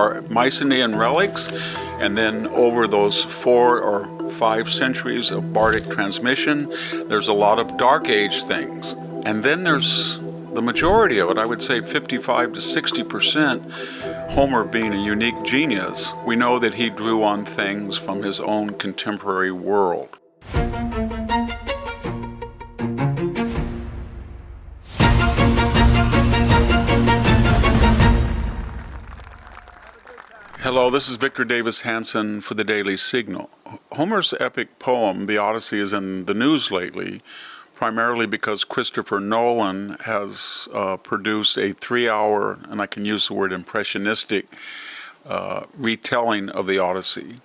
are Mycenaean relics, and then over those 4 or 5 centuries of bardic transmission, there's a lot of Dark Age things. And then there's the majority of it, I would say 55 to 60%, Homer being a unique genius. We know that he drew on things from his own contemporary world. Hello, this is Victor Davis Hanson for the Daily Signal. Homer's epic poem, The Odyssey, is in the news lately, primarily because Christopher Nolan has produced a 3-hour, and I can use the word impressionistic, retelling of the Odyssey.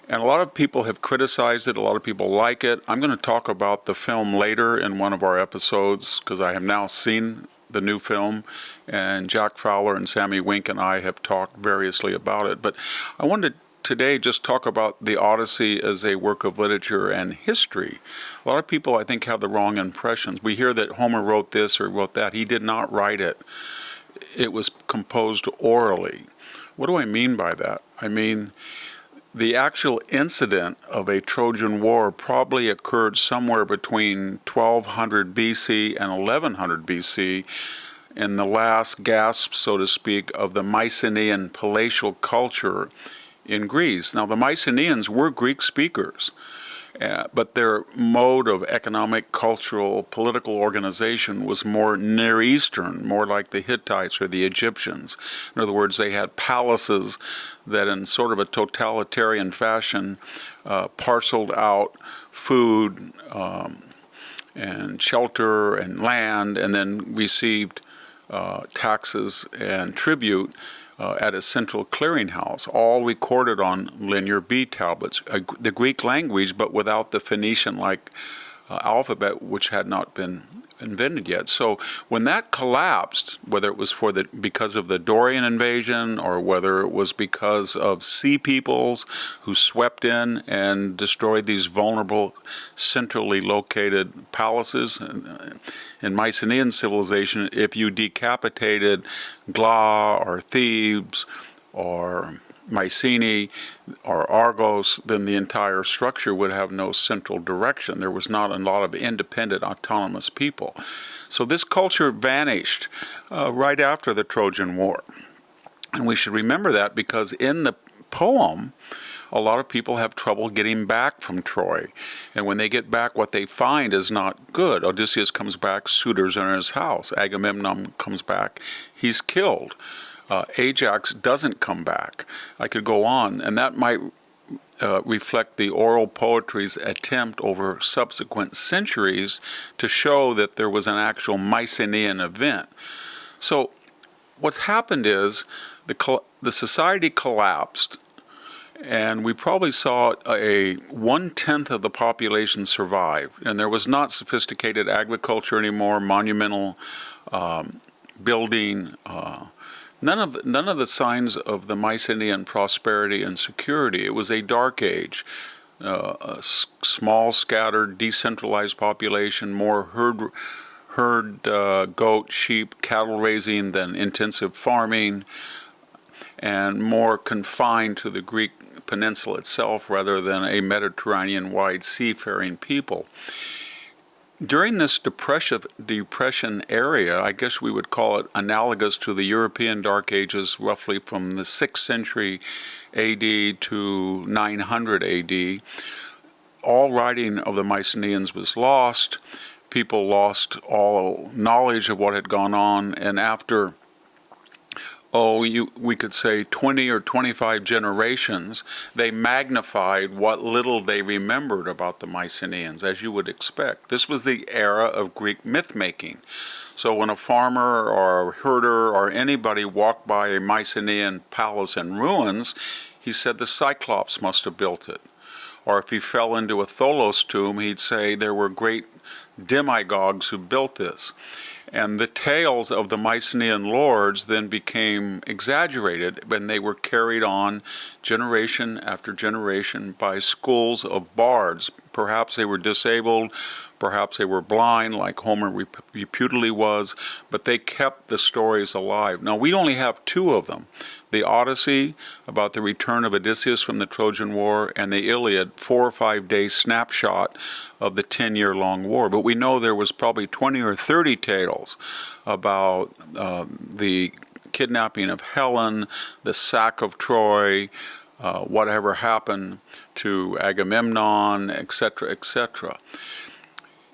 And a lot of people have criticized it, a lot of people like it. I'm going to talk about the film later in one of our episodes, because I have now seen the new film, and Jack Fowler and Sammy Wink and I have talked variously about it. But I wanted to today just talk about the Odyssey as a work of literature and history. A lot of people, I think, have the wrong impressions. We hear that Homer wrote this or wrote that. He did not write it. It was composed orally. What do I mean by that? I mean, the actual incident of a Trojan War probably occurred somewhere between 1200 BC and 1100 BC, in the last gasp, so to speak, of the Mycenaean palatial culture in Greece. Now, the Mycenaeans were Greek speakers, but their mode of economic, cultural, political organization was more Near Eastern, more like the Hittites or the Egyptians. In other words, they had palaces that in sort of a totalitarian fashion parceled out food and shelter and land, and then received taxes and tribute at a central clearinghouse, all recorded on linear bead tablets, the Greek language, but without the Phoenician-like alphabet, which had not been invented yet. So when that collapsed, whether it was because of the Dorian invasion or whether it was because of sea peoples who swept in and destroyed these vulnerable, centrally located palaces, in Mycenaean civilization, if you decapitated Gla or Thebes or Mycenae or Argos, then the entire structure would have no central direction. There was not a lot of independent, autonomous people. So this culture vanished right after the Trojan War. And we should remember that because in the poem, a lot of people have trouble getting back from Troy. And when they get back, what they find is not good. Odysseus comes back, suitors are in his house. Agamemnon comes back, he's killed. Ajax doesn't come back. I could go on, and that might reflect the oral poetry's attempt over subsequent centuries to show that there was an actual Mycenaean event. So what's happened is the society collapsed, and we probably saw a 1/10 of the population survive, and there was not sophisticated agriculture anymore, monumental building, none of the signs of the Mycenaean prosperity and security. It was a dark age, a small, scattered, decentralized population, more herd, goat, sheep, cattle raising than intensive farming, and more confined to the Greek peninsula itself rather than a Mediterranean-wide seafaring people. During this depression area, I guess we would call it analogous to the European Dark Ages, roughly from the 6th century AD to 900 AD, all writing of the Mycenaeans was lost. People lost all knowledge of what had gone on, and after we could say 20 or 25 generations, they magnified what little they remembered about the Mycenaeans, as you would expect. This was the era of Greek myth-making. So when a farmer or a herder or anybody walked by a Mycenaean palace in ruins, he said the Cyclopes must have built it. Or if he fell into a Tholos tomb, he'd say there were great demigods who built this. And the tales of the Mycenaean lords then became exaggerated, and they were carried on generation after generation by schools of bards. Perhaps they were disabled, perhaps they were blind, like Homer reputedly was, but they kept the stories alive. Now, we only have two of them. The Odyssey, about the return of Odysseus from the Trojan War, and the Iliad, 4 or 5 day snapshot of the 10-year-long war. But we know there was probably 20 or 30 tales about the kidnapping of Helen, the sack of Troy, whatever happened to Agamemnon, etc., etc.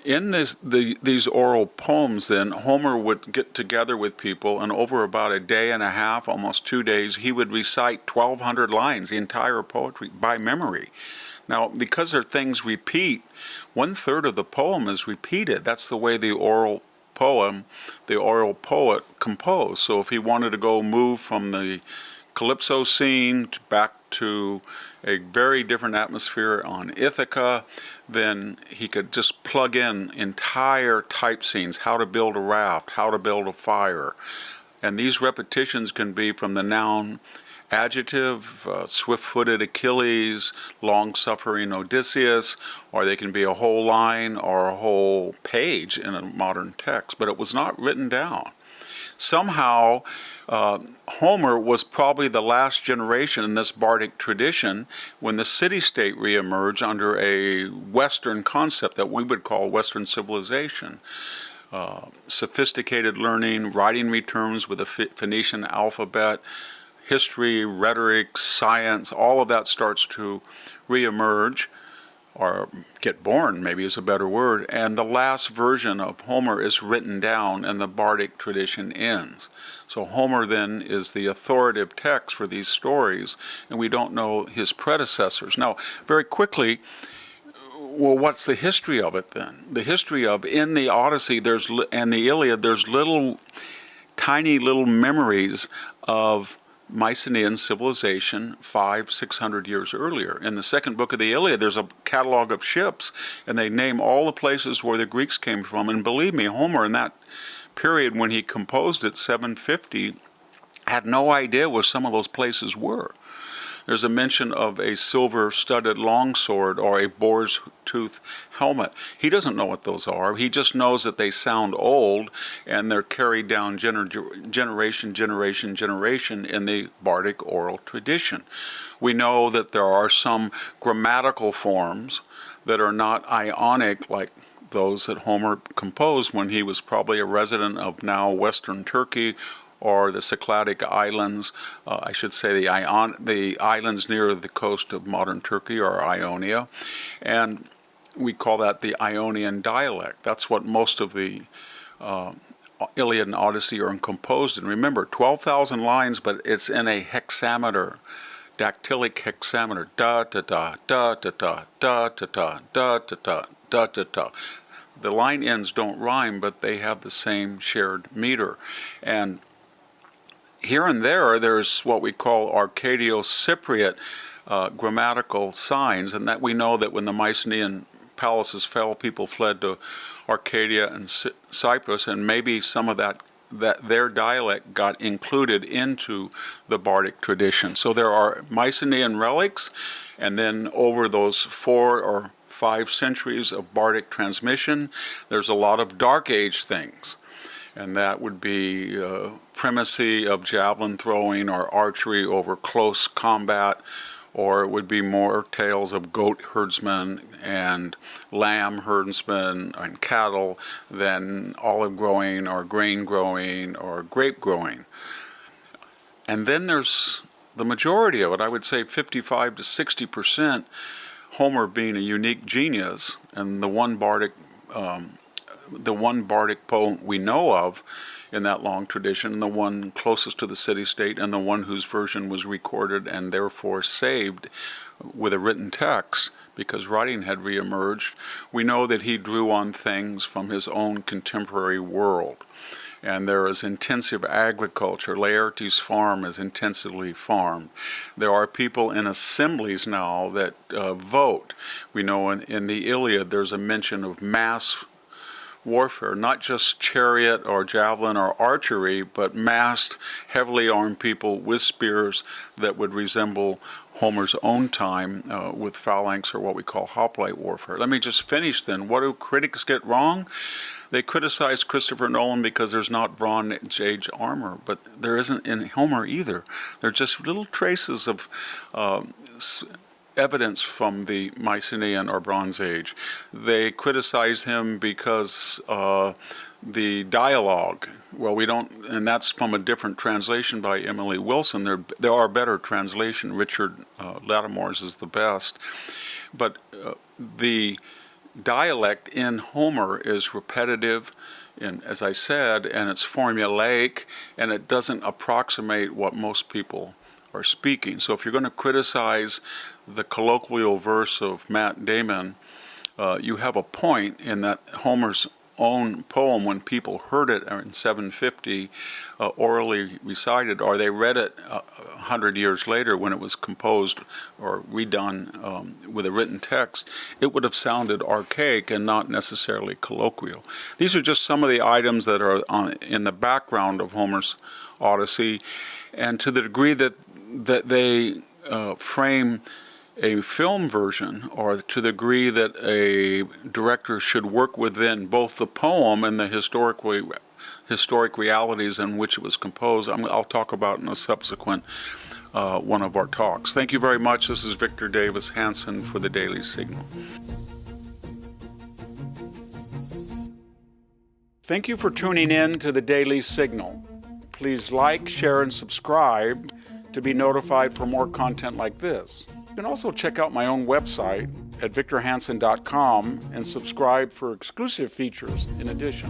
In these oral poems, then, Homer would get together with people, and over about a day and a half, almost 2 days, he would recite 1,200 lines, the entire poetry, by memory. Now, because their things repeat, 1/3 of the poem is repeated. That's the way the oral poet composed. So if he wanted to go move from the Calypso scene back to a very different atmosphere on Ithaca, then he could just plug in entire type scenes, how to build a raft, how to build a fire. And these repetitions can be from the noun adjective, swift-footed Achilles, long-suffering Odysseus, or they can be a whole line or a whole page in a modern text, but it was not written down. Somehow, Homer was probably the last generation in this bardic tradition when the city-state reemerged under a Western concept that we would call Western civilization. Sophisticated learning, writing returns with the Phoenician alphabet, history, rhetoric, science, all of that starts to reemerge, or get born, maybe is a better word, and the last version of Homer is written down and the bardic tradition ends. So Homer then is the authoritative text for these stories, and we don't know his predecessors. Now, very quickly, well, what's the history of it then? The history of, in the Odyssey and the Iliad, there's tiny little memories of Mycenaean civilization 500-600 years earlier. In the second book of the Iliad, there's a catalog of ships, and they name all the places where the Greeks came from. And believe me, Homer, in that period when he composed it, 750, had no idea where some of those places were. There's a mention of a silver-studded longsword or a boar's tooth helmet. He doesn't know what those are. He just knows that they sound old, and they're carried down generation in the bardic oral tradition. We know that there are some grammatical forms that are not Ionic, like those that Homer composed when he was probably a resident of now Western Turkey, or the Cyclopes Islands, I should say the islands near the coast of modern Turkey, or Ionia, and we call that the Ionian dialect. That's what most of the Iliad and Odyssey are composed in. Remember, 12,000 lines, but it's in a hexameter, dactylic hexameter, da-da-da, da-da-da, da-da-da, da-da-da, da-da-da. The line ends don't rhyme, but they have the same shared meter. And here and there's what we call Arcadio-Cypriot grammatical signs, and that we know that when the Mycenaean palaces fell, people fled to Arcadia and Cyprus, and maybe some of that their dialect got included into the bardic tradition. So there are Mycenaean relics, and then over those 4 or 5 centuries of bardic transmission, there's a lot of Dark Age things. And that would be primacy of javelin throwing or archery over close combat, or it would be more tales of goat herdsmen and lamb herdsmen and cattle than olive growing or grain growing or grape growing. And then there's the majority of it, I would say 55 to 60%, Homer being a unique genius, and the one bardic poem we know of in that long tradition, the one closest to the city-state, and the one whose version was recorded and therefore saved with a written text because writing had reemerged. We know that he drew on things from his own contemporary world. And there is intensive agriculture. Laertes' farm is intensively farmed. There are people in assemblies now that vote. We know in the Iliad there's a mention of mass warfare, not just chariot or javelin or archery, but massed, heavily armed people with spears that would resemble Homer's own time with phalanx, or what we call hoplite warfare. Let me just finish then. What do critics get wrong? They criticize Christopher Nolan because there's not Bronze Age armor, but there isn't in Homer either. They're just little traces of evidence from the Mycenaean or Bronze Age. They criticize him because the dialogue, well, we don't, and that's from a different translation by Emily Wilson. There are better translation. Richard Lattimore's is the best. But the dialect in Homer is repetitive, and as I said, and it's formulaic, and it doesn't approximate what most people are speaking. So if you're going to criticize the colloquial verse of Matt Damon, you have a point in that Homer's own poem, when people heard it in 750 orally recited, or they read it 100 years later when it was composed or redone with a written text, it would have sounded archaic and not necessarily colloquial. These are just some of the items that are in the background of Homer's Odyssey, and to the degree that they frame a film version, or to the degree that a director should work within both the poem and the historic realities in which it was composed, I'll talk about in a subsequent one of our talks. Thank you very much. This is Victor Davis Hanson for the Daily Signal. Thank you for tuning in to the Daily Signal. Please like, share, and subscribe to be notified for more content like this. You can also check out my own website at victorhanson.com and subscribe for exclusive features in addition.